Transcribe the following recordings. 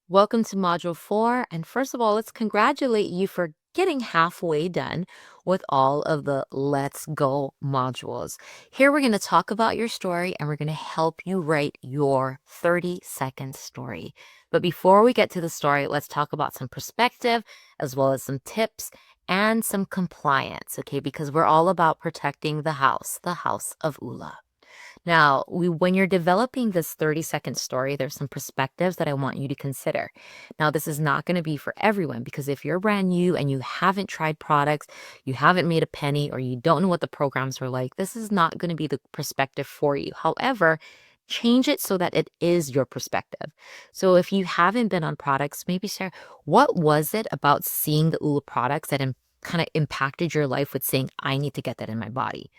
Welcome to Module 4. And first of all, let's congratulate you for getting halfway done with all of the Let's Go modules. Here we're going to talk about your story and we're going to help you write your 30-second story. But before we get to the story, let's talk about some perspective as well as some tips and some compliance, okay? Because we're all about protecting the house of Ula. Now, when you're developing this 30-second story, there's some perspectives that I want you to consider. Now, this is not going to be for everyone because if you're brand new and you haven't tried products, you haven't made a penny, or you don't know what the programs are like, this is not going to be the perspective for you. However, change it so that it is your perspective. So if you haven't been on products, maybe share what was it about seeing the ULA products that kind of impacted your life with saying, I need to get that in my body.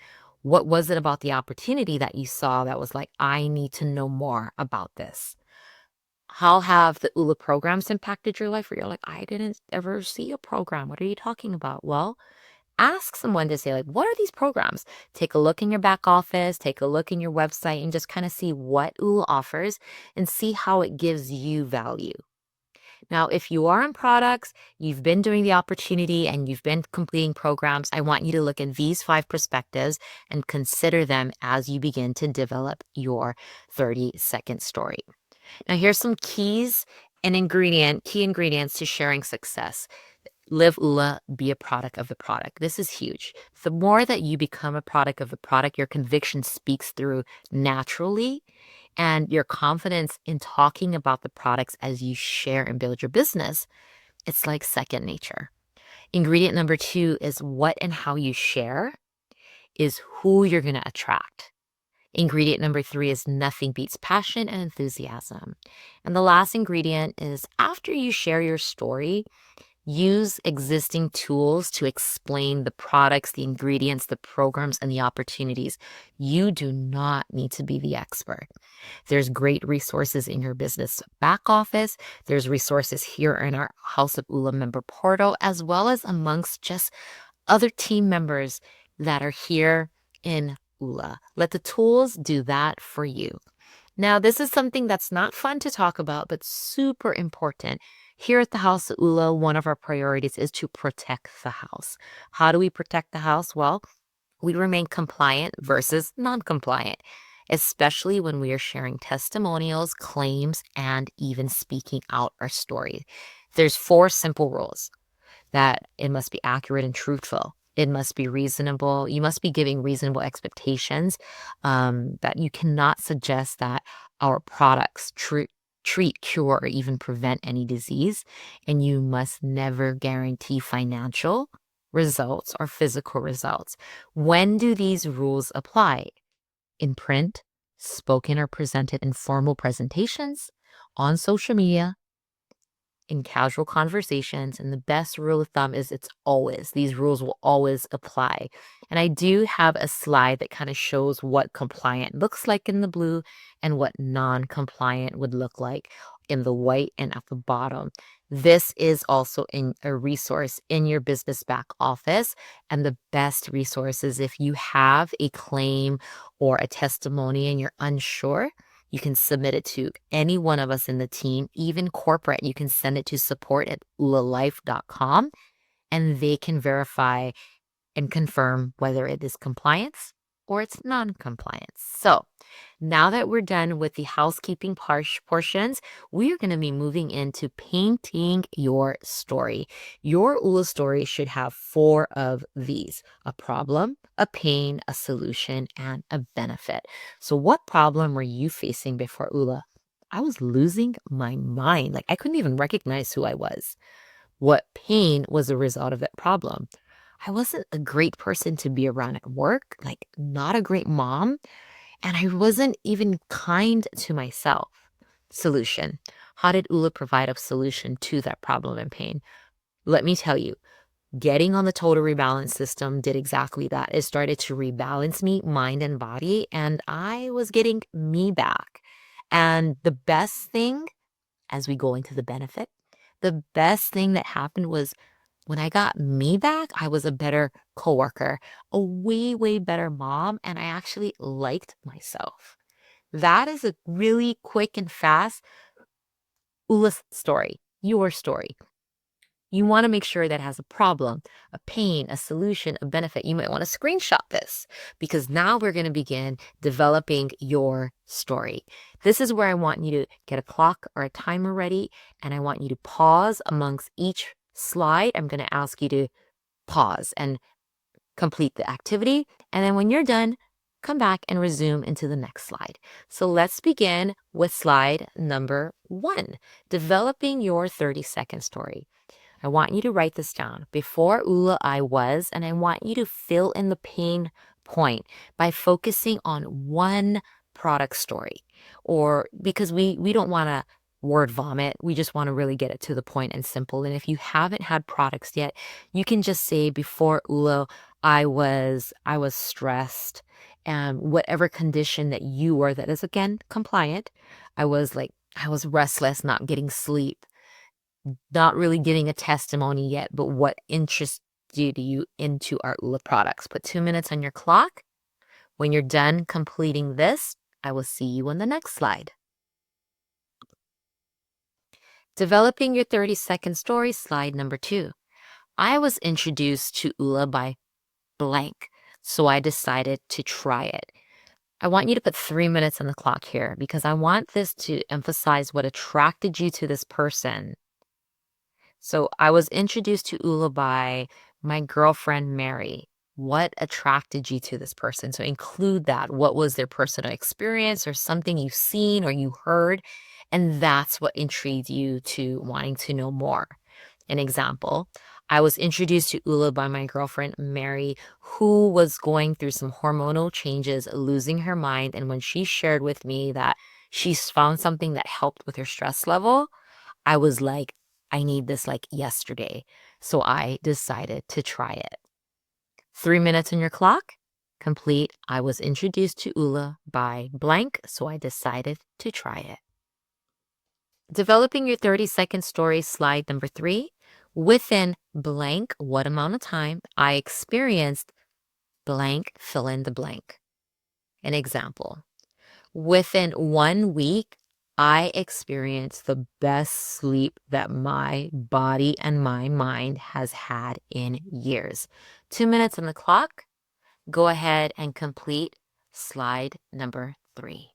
What was it about the opportunity that you saw that was like, I need to know more about this? How have the ULA programs impacted your life where you're like, I didn't ever see a program. What are you talking about? Well, ask someone to say, like, what are these programs? Take a look in your back office, take a look in your website, and just kind of see what ULA offers and see how it gives you value. Now, if you are in products, you've been doing the opportunity and you've been completing programs, I want you to look at these 5 perspectives and consider them as you begin to develop your 30-second story. Now, here's some key ingredients to sharing success. Live ULA, be a product of the product. This is huge. The more that you become a product of the product, your conviction speaks through naturally, and your confidence in talking about the products as you share and build your business, it's like second nature. Ingredient number 2 is what and how you share is who you're going to attract. Ingredient number 3 is nothing beats passion and enthusiasm. And the last ingredient is after you share your story, use existing tools to explain the products, the ingredients, the programs, and the opportunities. You do not need to be the expert. There's great resources in your business back office. There's resources here in our House of ULA member portal, as well as amongst just other team members that are here in ULA. Let the tools do that for you. Now, this is something that's not fun to talk about, but super important. Here at the House of ULA, one of our priorities is to protect the house. How do we protect the house? Well, we remain compliant versus non-compliant, especially when we are sharing testimonials, claims, and even speaking out our story. There's 4 simple rules: that it must be accurate and truthful. It must be reasonable. You must be giving reasonable expectations, that you cannot suggest that our products treat, cure, or even prevent any disease. And you must never guarantee financial results or physical results. When do these rules apply? In print, spoken, or presented in formal presentations, on social media, in casual conversations. And the best rule of thumb is these rules will always apply. And I do have a slide that kind of shows what compliant looks like in the blue and what non-compliant would look like in the white and at the bottom. This is also in a resource in your business back office. And the best resources, if you have a claim or a testimony and you're unsure, you can submit it to any one of us in the team, even corporate. You can send it to support@ulalife.com and they can verify and confirm whether it is compliance or it's non-compliance. So now that we're done with the housekeeping portions, we are going to be moving into painting your story. Your ULA story should have 4 of these: a problem, a pain, a solution, and a benefit. So what problem were you facing before ULA? I was losing my mind. Like, I couldn't even recognize who I was. What pain was a result of that problem? I wasn't a great person to be around at work, like not a great mom, and I wasn't even kind to myself. Solution. How did ULA provide a solution to that problem and pain? Let me tell you, getting on the total rebalance system did exactly that. It started to rebalance me, mind and body, and I was getting me back. And the best thing, as we go into the benefit, the best thing that happened was when I got me back, I was a better coworker, a way, way better mom, and I actually liked myself. That is a really quick and fast Ula's story, your story. You want to make sure that it has a problem, a pain, a solution, a benefit. You might want to screenshot this because now we're going to begin developing your story. This is where I want you to get a clock or a timer ready, and I want you to pause amongst each slide. I'm going to ask you to pause and complete the activity. And then when you're done, come back and resume into the next slide. So let's begin with slide number 1, developing your 30-second story. I want you to write this down. Before Ula, I was, and I want you to fill in the pain point by focusing on one product story. Or because we don't want to word vomit, we just want to really get it to the point and simple. And if you haven't had products yet, you can just say before Ula, I was stressed, and whatever condition that you were that is again compliant. I was restless, not getting sleep, not really giving a testimony yet, but what interests you into our ULA products. Put 2 minutes on your clock. When you're done completing this, I will see you on the next slide. Developing your 30-second story, slide number 2. I was introduced to ULA by blank, so I decided to try it. I want you to put 3 minutes on the clock here because I want this to emphasize what attracted you to this person. So I was introduced to Ula by my girlfriend, Mary. What attracted you to this person? So include that. What was their personal experience or something you've seen or you heard? And that's what intrigued you to wanting to know more. An example, I was introduced to Ula by my girlfriend, Mary, who was going through some hormonal changes, losing her mind. And when she shared with me that she's found something that helped with her stress level, I was like, I need this like yesterday. So I decided to try it. 3 minutes on your clock. Complete. I was introduced to Ula by blank, so I decided to try it. Developing your 30-second story, slide number 3. Within blank, what amount of time I experienced blank, fill in the blank. An example. Within 1 week, I experienced the best sleep that my body and my mind has had in years. 2 minutes on the clock. Go ahead and complete slide number 3.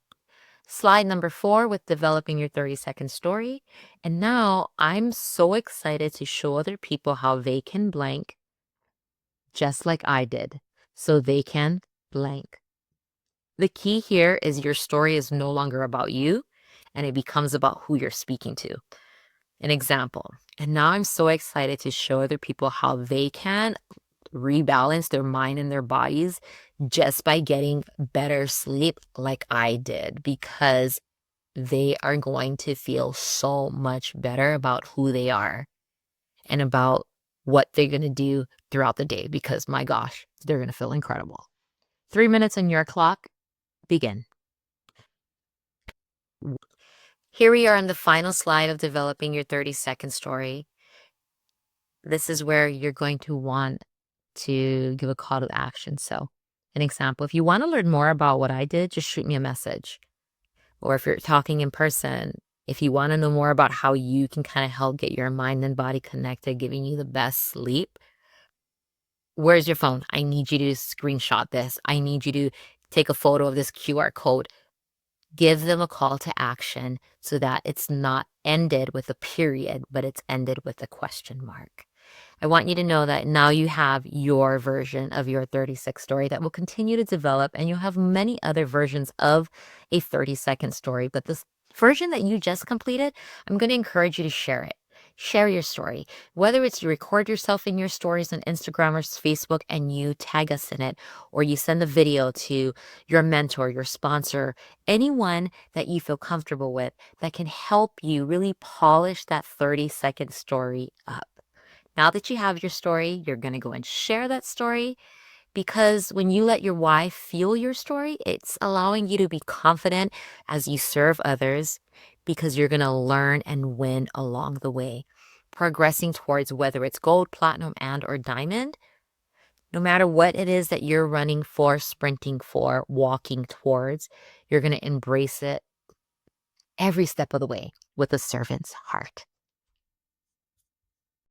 Slide number 4 with developing your 30-second story. And now I'm so excited to show other people how they can blank just like I did, so they can blank. The key here is your story is no longer about you, and it becomes about who you're speaking to. An example. And now I'm so excited to show other people how they can rebalance their mind and their bodies just by getting better sleep like I did, because they are going to feel so much better about who they are and about what they're going to do throughout the day, because my gosh, they're going to feel incredible. 3 minutes on your clock. Begin. Here we are on the final slide of developing your 30-second story. This is where you're going to want to give a call to action. So, an example, if you want to learn more about what I did, just shoot me a message. Or if you're talking in person, if you want to know more about how you can kind of help get your mind and body connected, giving you the best sleep, where's your phone? I need you to screenshot this. I need you to take a photo of this QR code. Give them a call to action so that it's not ended with a period, but it's ended with a question mark. I want you to know that now you have your version of your 36 story that will continue to develop, and you'll have many other versions of a 30-second story. But this version that you just completed, I'm going to encourage you to share it. Share your story, whether it's you record yourself in your stories on Instagram or Facebook and you tag us in it, or you send the video to your mentor, your sponsor, anyone that you feel comfortable with that can help you really polish that 30-second story up. Now that you have your story, you're going to go and share that story, because when you let your why fuel your story, it's allowing you to be confident as you serve others, because you're going to learn and win along the way, progressing towards whether it's gold, platinum, and or diamond. No matter what it is that you're running for, sprinting for, walking towards, you're going to embrace it every step of the way. with a servant's heart.